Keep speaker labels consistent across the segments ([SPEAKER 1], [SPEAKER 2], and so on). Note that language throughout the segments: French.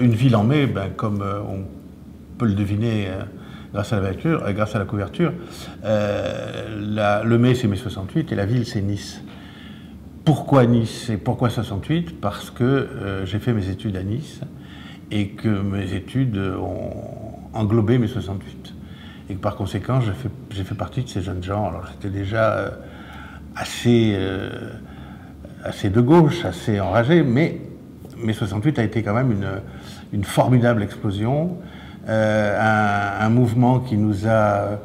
[SPEAKER 1] une ville en mai, ben, comme on peut le deviner grâce à la couverture, le mai c'est mai 68 et la ville c'est Nice. Pourquoi Nice et pourquoi 68? Parce que j'ai fait mes études à Nice et que mes études ont englobé mai 68. Et que par conséquent, j'ai fait partie de ces jeunes gens. Alors j'étais déjà assez de gauche, assez enragé, mais mai 68 a été quand même une formidable explosion, un mouvement qui nous a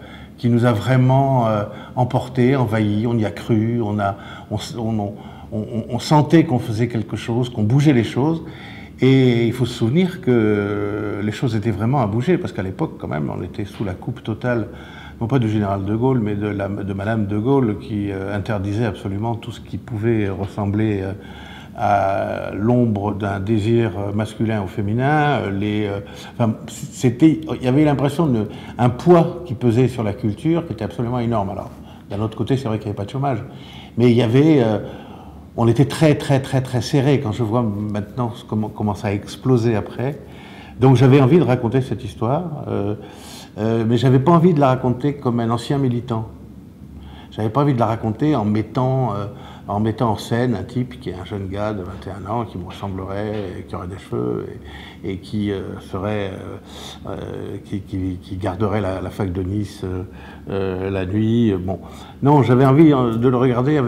[SPEAKER 1] vraiment emportés, envahis, on y a cru, on sentait qu'on faisait quelque chose, qu'on bougeait les choses. Et il faut se souvenir que les choses étaient vraiment à bouger, parce qu'à l'époque, quand même, on était sous la coupe totale, non pas du général de Gaulle, mais de Madame de Gaulle, qui interdisait absolument tout ce qui pouvait ressembler à l'ombre d'un désir masculin ou féminin. Il y avait l'impression d'un poids qui pesait sur la culture, qui était absolument énorme. Alors, d'un autre côté, c'est vrai qu'il n'y avait pas de chômage, mais il y avait... on était très serré quand je vois maintenant comment ça a explosé après. Donc j'avais envie de raconter cette histoire, mais j'avais pas envie de la raconter comme un ancien militant. J'avais pas envie de la raconter en mettant en scène un type qui est un jeune gars de 21 ans, qui me ressemblerait, et qui aurait des cheveux, et qui qui garderait la fac de Nice la nuit. Bon. Non, j'avais envie de le regarder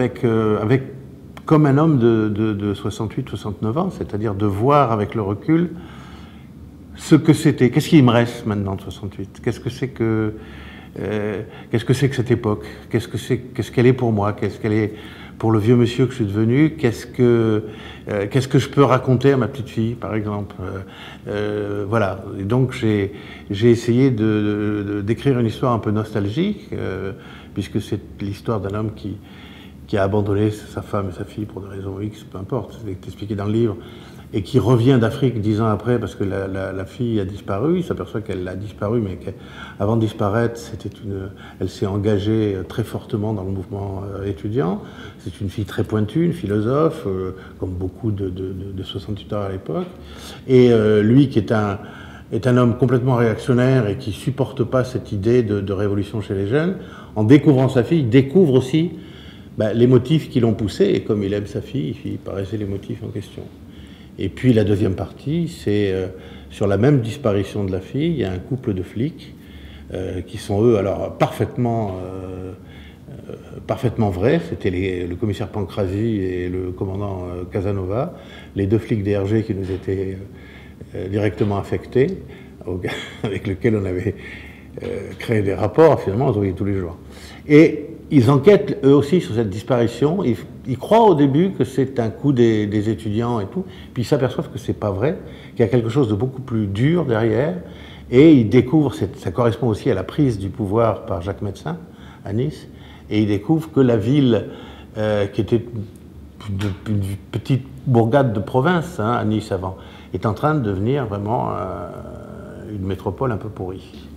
[SPEAKER 1] comme un homme de 68-69 ans, c'est-à-dire de voir avec le recul ce que c'était. Qu'est-ce qu'il me reste maintenant de 68? Qu'est-ce que c'est que cette époque? Qu'est-ce qu'elle est pour moi? Qu'est-ce qu'elle est pour le vieux monsieur que je suis devenu? Qu'est-ce que je peux raconter à ma petite fille, par exemple? Voilà. Et donc j'ai essayé d'écrire une histoire un peu nostalgique, puisque c'est l'histoire d'un homme qui a abandonné sa femme et sa fille pour des raisons X, peu importe, c'est expliqué dans le livre, et qui revient d'Afrique 10 ans après parce que la fille a disparu. Il s'aperçoit qu'elle a disparu, mais qu'avant de disparaître, elle s'est engagée très fortement dans le mouvement étudiant. C'est une fille très pointue, une philosophe, comme beaucoup de 68 heures à l'époque. Et lui, qui est un homme complètement réactionnaire et qui supporte pas cette idée de révolution chez les jeunes, en découvrant sa fille, découvre aussi les motifs qui l'ont poussé, et comme il aime sa fille, il paraissait les motifs en question. Et puis la deuxième partie, c'est sur la même disparition de la fille, il y a un couple de flics qui sont eux, alors parfaitement vrais, c'était le commissaire Pancrazi et le commandant Casanova, les deux flics DRG qui nous étaient directement affectés, avec lesquels on avait créé des rapports, finalement on se voyait tous les jours. Et ils enquêtent eux aussi sur cette disparition. Ils croient au début que c'est un coup des étudiants et tout, puis ils s'aperçoivent que c'est pas vrai, qu'il y a quelque chose de beaucoup plus dur derrière, et ils découvrent, ça correspond aussi à la prise du pouvoir par Jacques Médecin à Nice, et ils découvrent que la ville, qui était une petite bourgade de province, à Nice avant, est en train de devenir vraiment une métropole un peu pourrie.